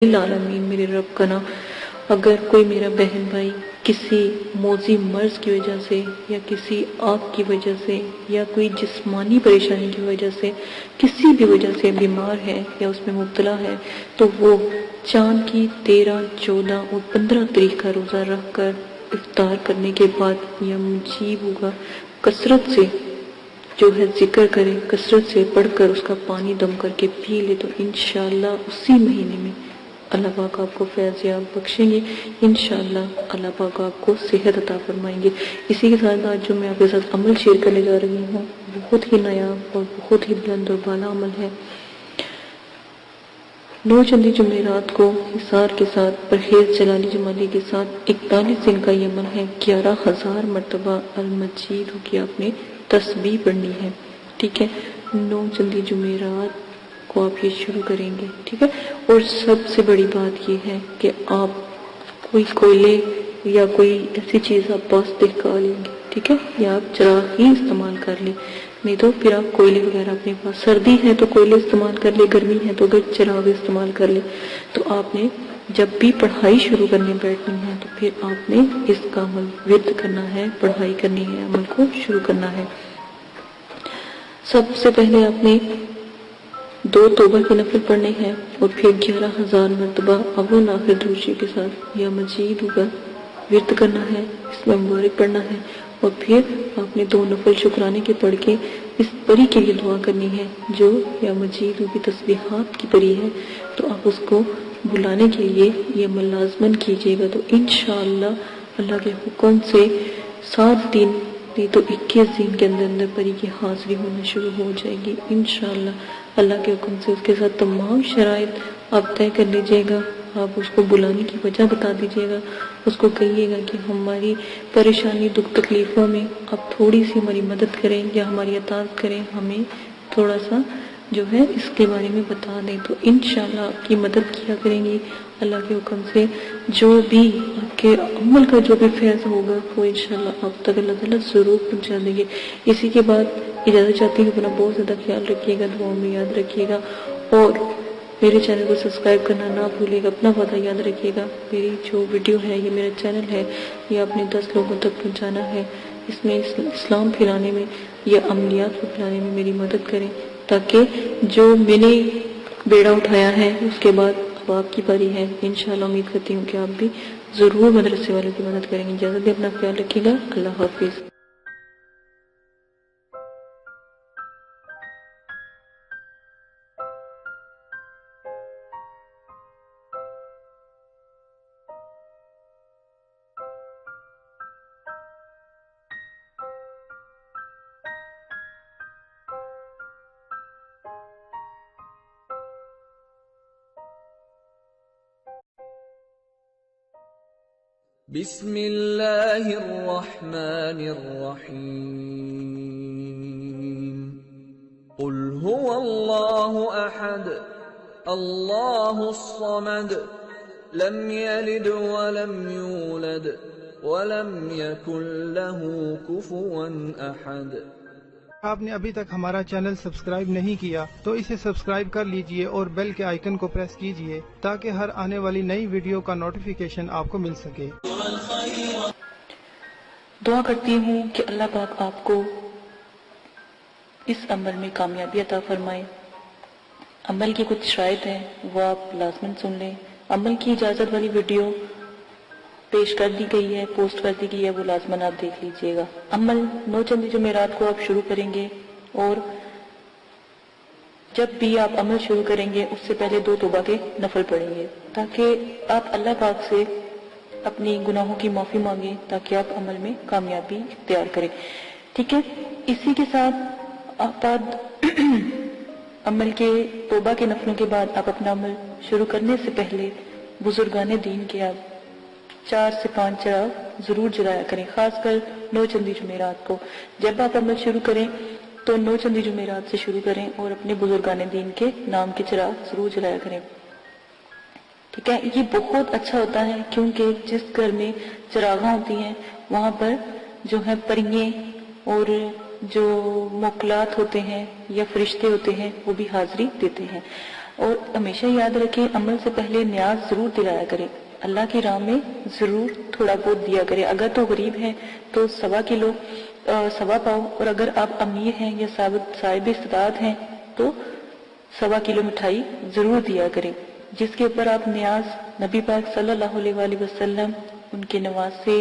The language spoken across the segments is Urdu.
العالمین میرے رب کا نام، اگر کوئی میرا بہن بھائی کسی موذی مرض کی وجہ سے یا کسی آگ کی وجہ سے یا کوئی جسمانی پریشانی کی وجہ سے کسی بھی وجہ سے بیمار ہے یا اس میں مبتلا ہے تو وہ چاند کی 13، 14 اور 15 تاریخ کا روزہ رکھ کر افطار کرنے کے بعد یا مجیب ہوگا کثرت سے جو ہے ذکر کرے، کثرت سے پڑھ کر اس کا پانی دم کر کے پی لے تو انشاءاللہ اسی مہینے میں اللہ پاک آپ کو فیض یاب بخشیں گے، انشاءاللہ اللہ پاک آپ کو صحت عطا فرمائیں گے۔ اسی کے ساتھ آج جو میں آپ کے ساتھ عمل شیئر کرنے جا رہی ہوں بہت ہی نایاب اور بہت ہی بلند اور بالا عمل ہے۔ 9 چندی جمعرات کو حصار کے ساتھ پرہیز جلالی جمالی کے ساتھ 41 دن کا یہ عمل ہے۔ 11,000 مرتبہ المجید کی آپ نے تسبیح پڑھنی ہے، ٹھیک ہے۔ 9 چندی جمعرات کو آپ یہ شروع کریں گے، ٹھیک ہے۔ اور سب سے بڑی بات یہ ہے کہ آپ کوئی کوئلے یا کوئی ایسی چیز آپ پاس دکھا لیں گے، ٹھیک ہے، یا آپ چراغ ہی استعمال کر لیں، نہیں تو پھر آپ کوئلے وغیرہ اپنے پاس، سردی ہے تو کوئلے استعمال کر لیں، گرمی ہے تو اگر چراغ استعمال کر لیں۔ تو آپ نے جب بھی پڑھائی شروع کرنے بیٹھنی ہے تو پھر آپ نے اس کا عمل ورد کرنا ہے، پڑھائی کرنی ہے، عمل کو شروع کرنا ہے۔ سب سے پہلے آپ نے 2 توبہ کے نفل پڑھنے ہیں اور پھر 11,000 مرتبہ اول آخر درود کے ساتھ یا مجید ہوگا ورد کرنا ہے، اس میں مبارک پڑھنا ہے، اور پھر آپ نے 2 نفل شکرانے کے پڑھ کے اس پری کے لیے دعا کرنی ہے جو یا مجید کی تسبیحات کی پری ہے، تو آپ اس کو بلانے کے لیے یہ عمل لازمن کیجیے گا۔ تو انشاءاللہ اللہ کے حکم سے 7 دن نہیں تو 21 دن کے اندر پری کی حاضری ہونا شروع ہو جائے گی انشاءاللہ اللہ کے حکم سے۔ اس کے ساتھ تمام شرائط آپ طے کر لیجئے گا، آپ اس کو بلانے کی وجہ بتا دیجئے گا، اس کو کہیے گا کہ ہماری پریشانی دکھ تکلیفوں میں آپ تھوڑی سی ہماری مدد کریں یا ہماری اطاعت کریں، ہمیں تھوڑا سا جو ہے اس کے بارے میں بتا دیں، تو انشاءاللہ آپ کی مدد کیا کریں گی اللہ کے حکم سے۔ جو بھی آپ کے عمل کا جو بھی فیض ہوگا وہ انشاءاللہ آپ تک اللہ تعالیٰ ضرور پہنچا دیں گے۔ اسی کے بعد اجازت چاہتی ہوں، اپنا بہت زیادہ خیال رکھیے گا، دعاؤں میں یاد رکھیے گا، اور میرے چینل کو سبسکرائب کرنا نہ بھولے گا، اپنا وعدہ یاد رکھیے گا۔ میری جو ویڈیو ہے، یہ میرا چینل ہے، یہ آپ نے 10 لوگوں تک پہنچانا ہے، اس میں اسلام پھیلانے میں یا عملیات کو پھیلانے میں میری مدد کریں، تاکہ جو میں نے بیڑا اٹھایا ہے اس کے بعد اب آپ کی باری ہے۔ انشاءاللہ امید کرتی ہوں کہ آپ بھی ضرور مدرسے والوں کی مدد کریں گے۔ اجازت دیں، اپنا خیال رکھیے گا، اللہ حافظ۔ بسم اللہ الرحمن الرحیم قل هو اللہ احد اللہ الصمد لم یلد ولم یولد ولم یکن له کفوا احد۔ آپ نے ابھی تک ہمارا چینل سبسکرائب نہیں کیا تو اسے سبسکرائب کر لیجئے اور بیل کے آئیکن کو پریس کیجئے تاکہ ہر آنے والی نئی ویڈیو کا نوٹیفیکیشن آپ کو مل سکے۔ دعا کرتی ہوں کہ اللہ پاک آپ کو اس عمل میں کامیابی عطا فرمائے۔ عمل کی کچھ شرائط ہیں وہ آپ لازماً سن لیں۔ عمل کی اجازت والی ویڈیو پیش کر دی گئی ہے، پوسٹ کر دی گئی ہے، وہ لازماً آپ دیکھ لیجئے گا۔ عمل 9 چندی جمعرات کو آپ شروع کریں گے، اور جب بھی آپ عمل شروع کریں گے اس سے پہلے 2 توبہ کے نفل پڑھیں گے، تاکہ آپ اللہ پاک سے اپنی گناہوں کی معافی مانگیں، تاکہ آپ عمل میں کامیابی اختیار کریں، ٹھیک ہے۔ اسی کے ساتھ آپ عمل کے توبہ کے نفلوں کے بعد آپ اپنا عمل شروع کرنے سے پہلے بزرگان دین کے آپ 4 سے 5 چراغ ضرور جلایا کریں، خاص کر 9 چندی جمعرات کو۔ جب آپ عمل شروع کریں تو 9 چندی جمعرات سے شروع کریں اور اپنے بزرگان دین کے نام کے چراغ ضرور جلایا کریں، ٹھیک ہے۔ یہ بہت اچھا ہوتا ہے کیونکہ جس گھر میں چراغاں ہوتی ہیں وہاں پر جو ہے پریے اور جو موکلات ہوتے ہیں یا فرشتے ہوتے ہیں وہ بھی حاضری دیتے ہیں۔ اور ہمیشہ یاد رکھیں عمل سے پہلے نیاز ضرور دلایا کریں، اللہ کی راہ میں ضرور تھوڑا بہت دیا کریں، اگر تو غریب ہیں تو 1.25 کلو 1.25 پاؤ، اور اگر آپ امیر ہیں یا صاحب استطاعت ہیں تو 1.25 کلو مٹھائی ضرور دیا کریں، جس کے اوپر آپ نیاز نبی پاک صلی اللہ علیہ وآلہ وسلم، ان کے نواسے،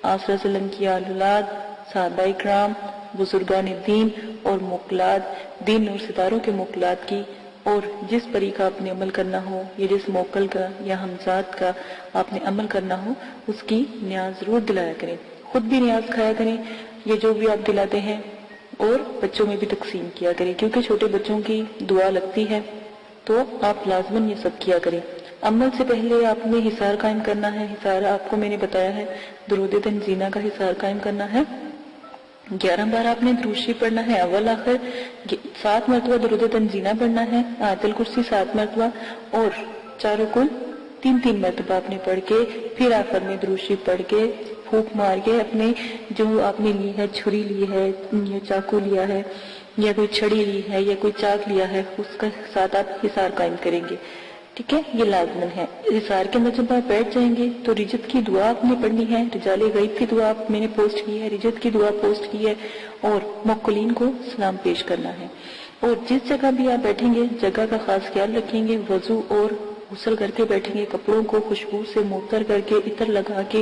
آپ صلی اللہ علیہ وسلم کی آل اولاد، صحابہ اکرام، بزرگان دین اور موکلات، دین اور ستاروں کے موکلات کی، اور جس پری کا آپ نے عمل کرنا ہو یا جس موکل کا یا ہمزاد کا آپ نے عمل کرنا ہو اس کی نیاز ضرور دلایا کریں، خود بھی نیاز کھایا کریں یہ جو بھی آپ دلاتے ہیں، اور بچوں میں بھی تقسیم کیا کریں، کیونکہ چھوٹے بچوں کی دعا لگتی ہے تو آپ لازماً یہ سب کیا کریں۔ عمل سے پہلے آپ نے حصار قائم کرنا ہے، حصار آپ کو میں نے بتایا ہے درود تنزینہ کا حصار قائم کرنا ہے، 11 بار آپ نے درود شریف پڑھنا ہے اول آخر، 7 مرتبہ درود تنزینہ پڑھنا ہے، آیت الکرسی 7 مرتبہ، اور چاروں کل 3 مرتبہ آپ نے پڑھ کے پھر آخر میں درود شریف پڑھ کے پھونک مار کے اپنے جو آپ نے لی ہے، چھری لی ہے یا چاقو لیا ہے یا کوئی چھڑی لی ہے یا کوئی چاک لیا ہے، اس کے ساتھ آپ حصار قائم کریں گے، ٹھیک ہے، یہ لازمن ہے۔ حصار کے اندر جب آپ بیٹھ جائیں گے تو رجت کی دعا آپ نے پڑھنی ہے، رجال غیب کی دعا میں نے پوسٹ کی ہے، رجت کی دعا پوسٹ کی ہے، اور موکلین کو سلام پیش کرنا ہے، اور جس جگہ بھی آپ بیٹھیں گے جگہ کا خاص خیال رکھیں گے، وضو اور غسل کر کے بیٹھیں گے، کپڑوں کو خوشبو سے معطر کر کے عطر لگا کے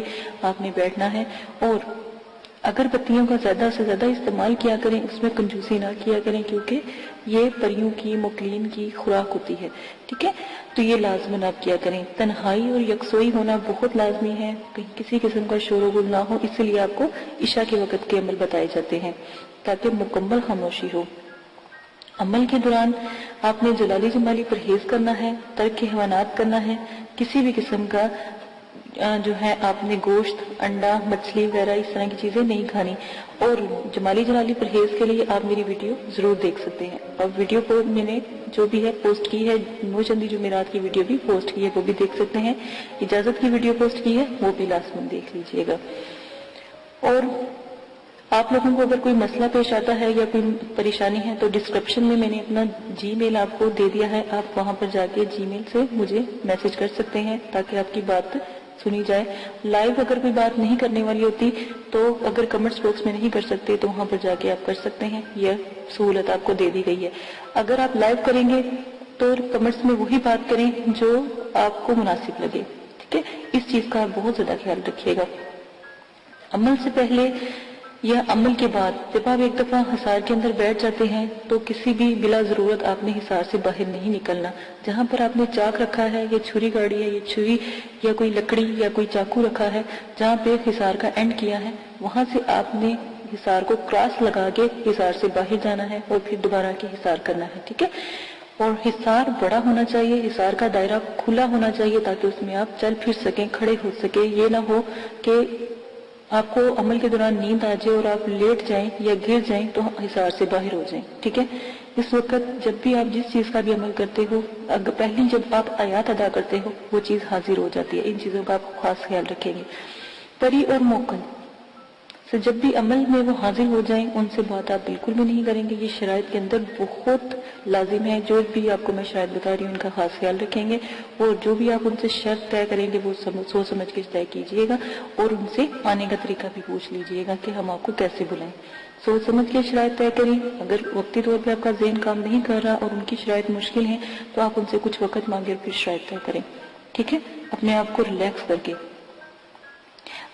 آپ نے بیٹھنا ہے، اور اگر بتیوں کا زیادہ سے زیادہ استعمال کیا کریں، اس میں کنجوسی نہ کیا کریں، کیونکہ یہ پریوں کی موکلین کی خوراک ہوتی ہے، ٹھیک ہے، تو یہ لازماً آپ کیا کریں۔ تنہائی اور یکسوئی ہونا بہت لازمی ہے، کہیں کسی قسم کا شور و غل نہ ہو، اس لیے آپ کو عشاء کے وقت کے عمل بتائے جاتے ہیں تاکہ مکمل خاموشی ہو۔ عمل کے دوران آپ نے جلالی جمالی پرہیز کرنا ہے، ترک حیوانات کرنا ہے، کسی بھی قسم کا جو ہے آپ نے گوشت، انڈا، مچھلی وغیرہ اس طرح کی چیزیں نہیں کھانی، اور جمالی جلالی پرہیز کے لیے آپ میری ویڈیو ضرور دیکھ سکتے ہیں، اور ویڈیو کو میں نے جو بھی ہے پوسٹ کی ہے، نو چندی جمعرات کی ویڈیو بھی پوسٹ کی ہے، وہ بھی دیکھ سکتے ہیں، اجازت کی ویڈیو پوسٹ کی ہے وہ بھی لازماً دیکھ لیجئے گا۔ اور آپ لوگوں کو اگر کوئی مسئلہ پیش آتا ہے یا کوئی پریشانی ہے تو ڈسکرپشن میں نے اپنا جی میل آپ کو دے دیا ہے، آپ وہاں پر جا کے جی میل سے مجھے میسج کر سکتے ہیں تاکہ آپ کی بات سنی جائے۔ لائیو اگر کوئی بات نہیں کرنے والی ہوتی تو اگر کمنٹس باکس میں نہیں کر سکتے تو وہاں پر جا کے آپ کر سکتے ہیں، یہ سہولت آپ کو دے دی گئی ہے۔ اگر آپ لائیو کریں گے تو کمنٹس میں وہی بات کریں جو آپ کو مناسب لگے، ٹھیک ہے، اس چیز کا آپ بہت زیادہ خیال رکھیے گا۔ عمل سے پہلے یا عمل کے بعد جب آپ ایک دفعہ حصار کے اندر بیٹھ جاتے ہیں تو کسی بھی بلا ضرورت آپ نے حصار سے باہر نہیں نکلنا، جہاں پر آپ نے چاک رکھا ہے یا چھری گاڑی ہے یا چھری یا کوئی لکڑی یا کوئی چاقو رکھا ہے، جہاں پہ حصار کا اینڈ کیا ہے وہاں سے آپ نے حصار کو کراس لگا کے حصار سے باہر جانا ہے اور پھر دوبارہ کے حصار کرنا ہے، ٹھیک ہے، اور حصار بڑا ہونا چاہیے، حصار کا دائرہ کھلا ہونا چاہیے تاکہ اس میں آپ چل پھر سکیں، کھڑے ہو سکیں، یہ نہ ہو کہ آپ کو عمل کے دوران نیند آ جائے اور آپ لیٹ جائیں یا گر جائیں تو حصار سے باہر ہو جائیں، ٹھیک ہے۔ اس وقت جب بھی آپ جس چیز کا بھی عمل کرتے ہو، پہلی جب آپ آیات ادا کرتے ہو وہ چیز حاضر ہو جاتی ہے، ان چیزوں کا آپ خاص خیال رکھیں گے۔ پری اور موکل سے جب بھی عمل میں وہ حاضر ہو جائیں ان سے بات آپ بالکل بھی نہیں کریں گے، یہ شرائط کے اندر بہت لازم ہے، جو بھی آپ کو میں شاید بتا رہی ہوں ان کا خاص خیال رکھیں گے، اور جو بھی آپ ان سے شرط طے کریں گے وہ سوچ سمجھ کے طے کیجئے گا، اور ان سے آنے کا طریقہ بھی پوچھ لیجئے گا کہ ہم آپ کو کیسے بلائیں، سوچ سمجھ کے شرائط طے کریں۔ اگر وقتی طور پہ آپ کا ذہن کام نہیں کر رہا اور ان کی شرائط مشکل ہیں تو آپ ان سے کچھ وقت مانگے پھر شرائط طے کریں، ٹھیک ہے، اپنے آپ کو ریلیکس کر کے۔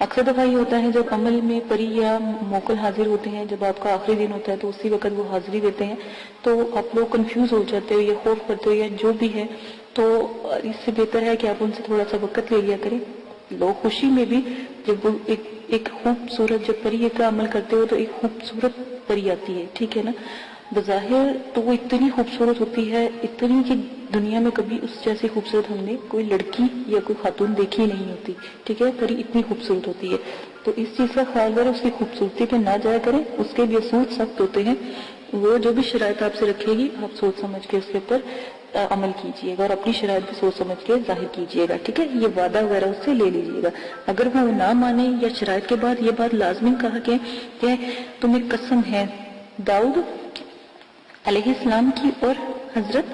اکثر دفعہ یہ ہوتا ہے جب عمل میں پری یا موکل حاضر ہوتے ہیں، جب آپ کا آخری دن ہوتا ہے تو اسی وقت وہ حاضری دیتے ہیں تو آپ لوگ کنفیوز ہو جاتے ہو یا خوف کرتے ہو یا جو بھی ہے، تو اس سے بہتر ہے کہ آپ ان سے تھوڑا سا وقت لے لیا کریں۔ لوگ خوشی میں بھی جب وہ ایک خوبصورت جب پری کا عمل کرتے ہو تو ایک خوبصورت پری آتی ہے، ٹھیک ہے نا، بظاہر تو وہ اتنی خوبصورت ہوتی ہے، اتنی کہ دنیا میں کبھی اس جیسی خوبصورت ہم نے کوئی لڑکی یا کوئی خاتون دیکھی نہیں ہوتی، ٹھیک ہے، پری اتنی خوبصورت ہوتی ہے، تو اس چیز کا خیال کریں، اس کی خوبصورتی پہ نہ جایا کریں، اس کے بھی اصول سخت ہوتے ہیں، وہ جو بھی شرائط آپ سے رکھے گی آپ سوچ سمجھ کے اس کے اوپر عمل کیجئے گا اور اپنی شرائط بھی سوچ سمجھ کے ظاہر کیجئے گا، ٹھیک ہے، یہ وعدہ وغیرہ اس سے لے لیجئے گا۔ اگر وہ نہ مانے یا شرائط کے بعد یہ بات لازمی کہا کہ تمہیں قسم ہے داؤد علیہ السلام کی اور حضرت